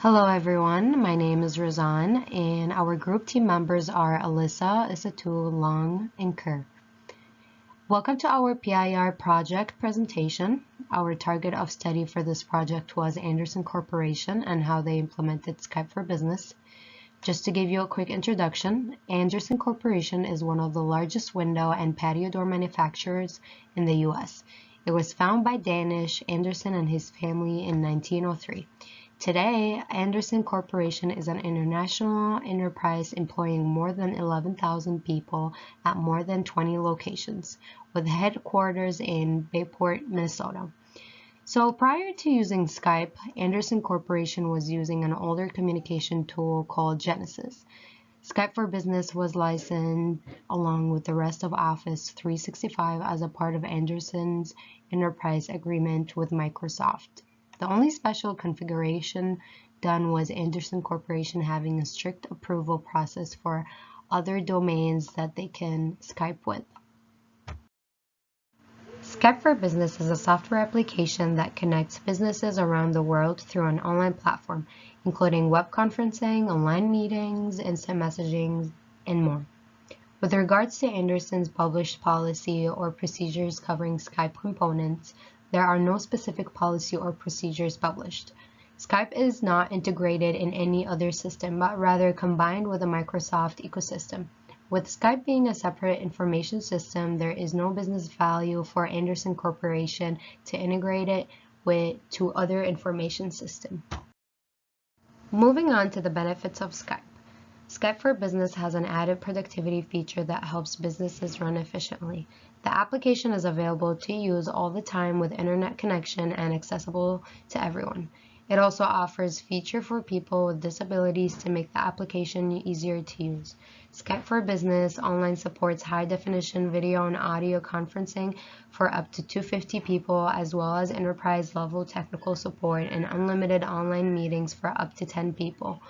Hello everyone, my name is Razan and our group team members are Alyssa, Isatu, Long, and Kerr. Welcome to our PIR project presentation. Our target of study for this project was Andersen Corporation and how they implemented Skype for Business. Just to give you a quick introduction, Andersen Corporation is one of the largest window and patio door manufacturers in the US. It was founded by Danish Andersen and his family in 1903. Today, Andersen Corporation is an international enterprise employing more than 11,000 people at more than 20 locations, with headquarters in Bayport, Minnesota. So prior to using Skype, Andersen Corporation was using an older communication tool called Genesys. Skype for Business was licensed along with the rest of Office 365 as a part of Andersen's enterprise agreement with Microsoft. The only special configuration done was Andersen Corporation having a strict approval process for other domains that they can Skype with. Skype for Business is a software application that connects businesses around the world through an online platform, including web conferencing, online meetings, instant messaging, and more. With regards to Andersen's published policy or procedures covering Skype components, there are no specific policy or procedures published. Skype is not integrated in any other system, but rather combined with the Microsoft ecosystem. With Skype being a separate information system, there is no business value for Andersen Corporation to integrate it to other information systems. Moving on to the benefits of Skype. Skype for Business has an added productivity feature that helps businesses run efficiently. The application is available to use all the time with internet connection and accessible to everyone. It also offers features for people with disabilities to make the application easier to use. Skype for Business online supports high-definition video and audio conferencing for up to 250 people, as well as enterprise-level technical support and unlimited online meetings for up to 10 people.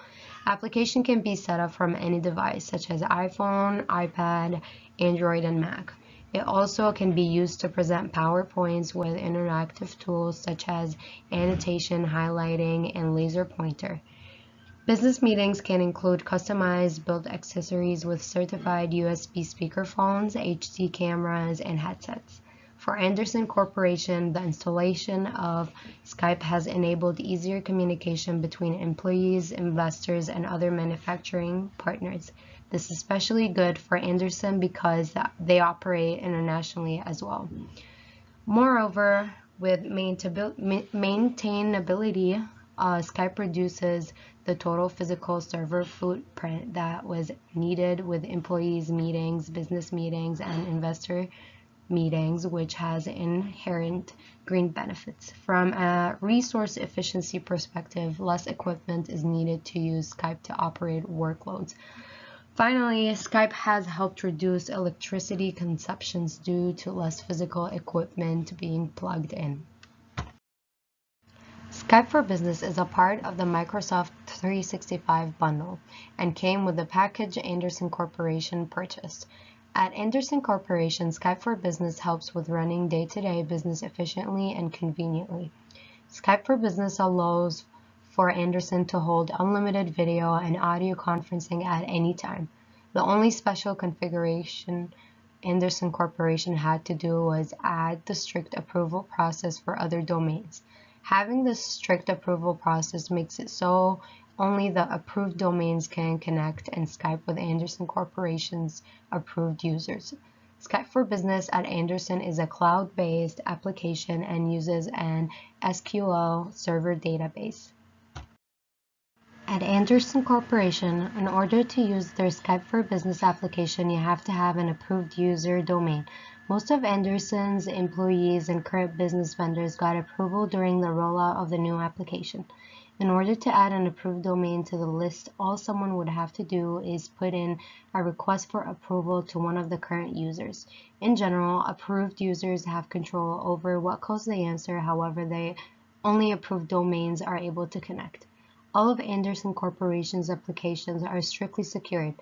Application can be set up from any device, such as iPhone, iPad, Android, and Mac. It also can be used to present PowerPoints with interactive tools such as annotation, highlighting, and laser pointer. Business meetings can include customized built accessories with certified USB speakerphones, HD cameras, and headsets. For Andersen Corporation, the installation of Skype has enabled easier communication between employees, investors, and other manufacturing partners. This is especially good for Andersen because they operate internationally as well. Moreover, with maintainability, Skype reduces the total physical server footprint that was needed with employees meetings, business meetings, and investor meetings, which has inherent green benefits. From a resource efficiency perspective, less equipment is needed to use Skype to operate workloads. Finally, Skype has helped reduce electricity consumptions due to less physical equipment being plugged in. Skype for Business is a part of the Microsoft 365 bundle and came with the package Andersen Corporation purchased. At Andersen Corporation, Skype for Business helps with running day-to-day business efficiently and conveniently. Skype for Business allows for Andersen to hold unlimited video and audio conferencing at any time. The only special configuration Andersen Corporation had to do was add the strict approval process for other domains. Having this strict approval process makes it so only the approved domains can connect and Skype with Andersen Corporation's approved users. Skype for Business at Andersen is a cloud-based application and uses an SQL server database. At Andersen Corporation, in order to use their Skype for Business application, you have to have an approved user domain. Most of Andersen's employees and current business vendors got approval during the rollout of the new application. In order to add an approved domain to the list, all someone would have to do is put in a request for approval to one of the current users. In general, approved users have control over what codes they answer, however, only approved domains are able to connect. All of Andersen Corporation's applications are strictly secured.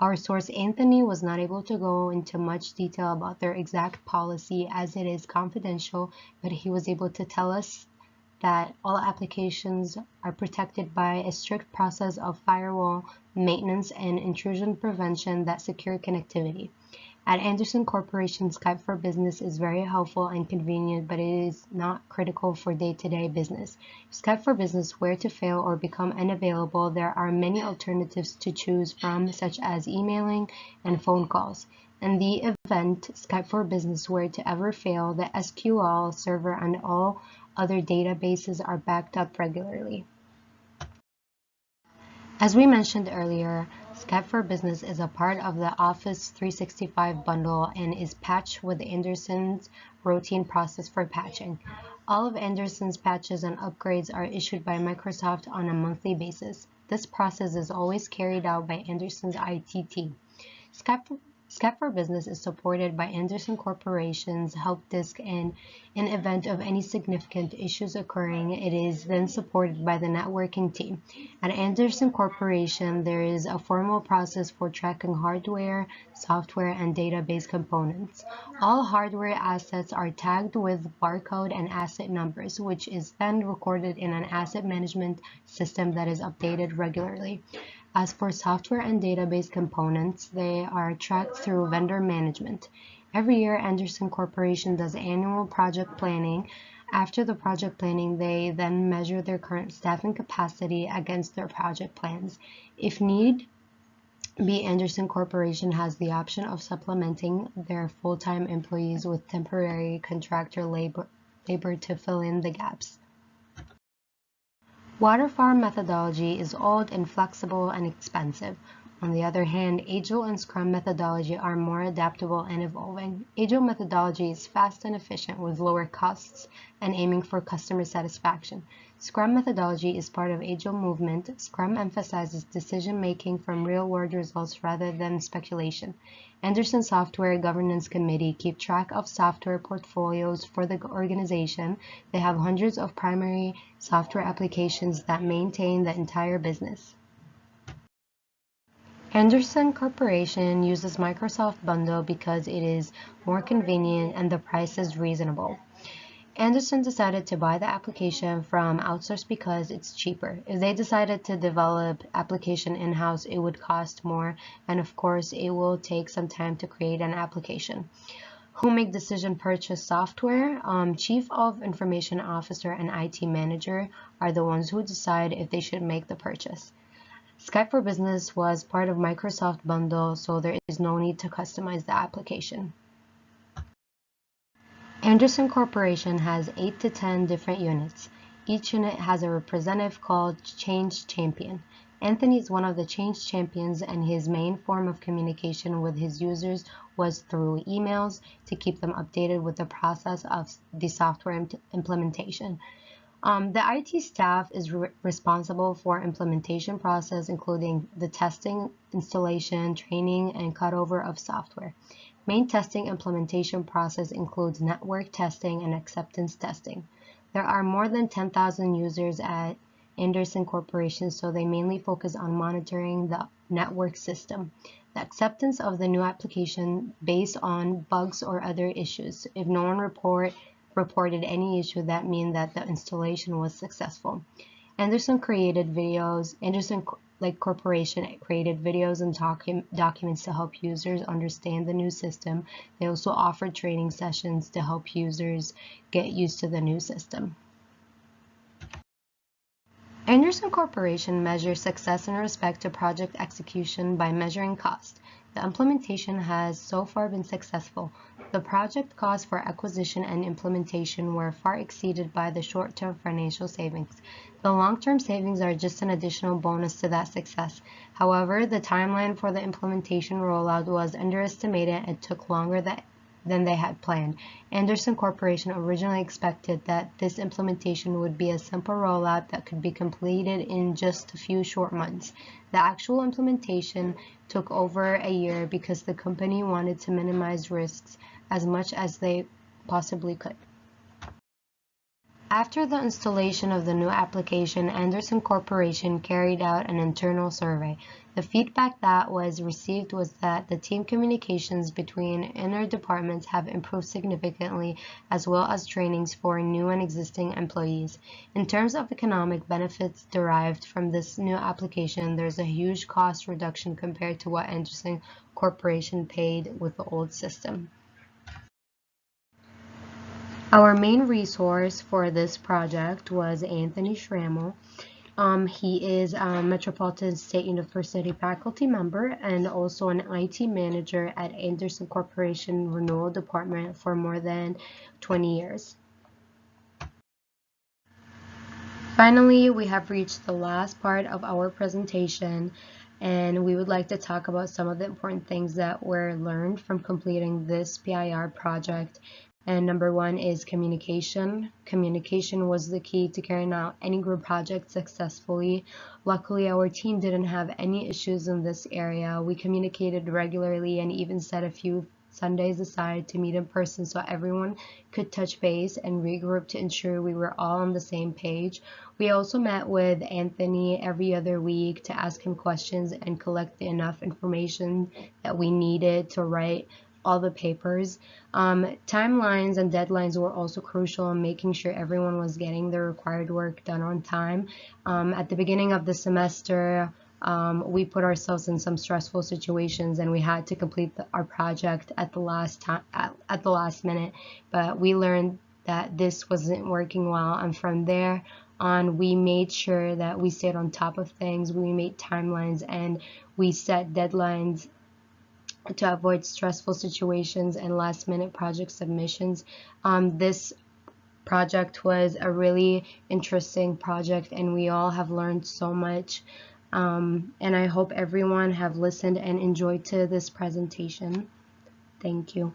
Our source Anthony was not able to go into much detail about their exact policy as it is confidential, but he was able to tell us that all applications are protected by a strict process of firewall maintenance and intrusion prevention that secure connectivity. At Andersen Corporation, Skype for Business is very helpful and convenient, but it is not critical for day-to-day business. If Skype for Business were to fail or become unavailable, there are many alternatives to choose from, such as emailing and phone calls. In the event Skype for Business were to ever fail, the SQL server and all other databases are backed up regularly. As we mentioned earlier, Skype for Business is a part of the Office 365 bundle and is patched with Andersen's routine process for patching. All of Andersen's patches and upgrades are issued by Microsoft on a monthly basis. This process is always carried out by Andersen's IT team. Skype for Business is supported by Andersen Corporation's help desk, and in event of any significant issues occurring, it is then supported by the networking team. At Andersen Corporation, there is a formal process for tracking hardware, software, and database components. All hardware assets are tagged with barcode and asset numbers, which is then recorded in an asset management system that is updated regularly. As for software and database components, they are tracked through vendor management. Every year, Andersen Corporation does annual project planning. After the project planning, they then measure their current staffing capacity against their project plans. If need be, Andersen Corporation has the option of supplementing their full-time employees with temporary contractor labor to fill in the gaps. Waterfall methodology is old, inflexible, and expensive. On the other hand, Agile and Scrum methodology are more adaptable and evolving. Agile methodology is fast and efficient with lower costs and aiming for customer satisfaction. Scrum methodology is part of Agile movement. Scrum emphasizes decision-making from real-world results rather than speculation. Andersen Software Governance Committee keep track of software portfolios for the organization. They have hundreds of primary software applications that maintain the entire business. Andersen Corporation uses Microsoft Bundle because it is more convenient and the price is reasonable. Andersen decided to buy the application from outsource because it's cheaper. If they decided to develop application in-house, it would cost more, and of course, it will take some time to create an application. Who make decision purchase software? Chief of Information Officer and IT Manager are the ones who decide if they should make the purchase. Skype for Business was part of Microsoft Bundle, so there is no need to customize the application. Andersen Corporation has 8 to 10 different units. Each unit has a representative called Change Champion. Anthony is one of the Change Champions, and his main form of communication with his users was through emails to keep them updated with the process of the software implementation. The IT staff is responsible for implementation process, including the testing, installation, training, and cutover of software. Main testing implementation process includes network testing and acceptance testing. There are more than 10,000 users at Andersen Corporation, so they mainly focus on monitoring the network system. The acceptance of the new application based on bugs or other issues. If no one reported any issue, that means that the installation was successful. Andersen Corporation created videos and documents to help users understand the new system. They also offered training sessions to help users get used to the new system. Andersen Corporation measures success in respect to project execution by measuring cost. The implementation has so far been successful. The project costs for acquisition and implementation were far exceeded by the short-term financial savings. The long-term savings are just an additional bonus to that success. However, the timeline for the implementation rollout was underestimated and took longer than they had planned. Andersen Corporation originally expected that this implementation would be a simple rollout that could be completed in just a few short months. The actual implementation took over a year because the company wanted to minimize risks as much as they possibly could. After the installation of the new application, Anderson Corporation carried out an internal survey. The feedback that was received was that the team communications between inner departments have improved significantly, as well as trainings for new and existing employees. In terms of economic benefits derived from this new application, there's a huge cost reduction compared to what Anderson Corporation paid with the old system. Our main resource for this project was Anthony Schrammel. He is a Metropolitan State University faculty member and also an IT manager at Anderson Corporation Renewal Department for more than 20 years. Finally, we have reached the last part of our presentation, and we would like to talk about some of the important things that were learned from completing this PIR project. And number one is communication. Communication was the key to carrying out any group project successfully. Luckily, our team didn't have any issues in this area. We communicated regularly and even set a few Sundays aside to meet in person so everyone could touch base and regroup to ensure we were all on the same page. We also met with Anthony every other week to ask him questions and collect enough information that we needed to write all the papers. Timelines and deadlines were also crucial in making sure everyone was getting their required work done on time. At the beginning of the semester, we put ourselves in some stressful situations and we had to complete our project at the last minute, but we learned that this wasn't working well, and from there on we made sure that we stayed on top of things. We made timelines and we set deadlines to avoid stressful situations and last minute project submissions. This project was a really interesting project and we all have learned so much. And I hope everyone have listened and enjoyed to this presentation. Thank you.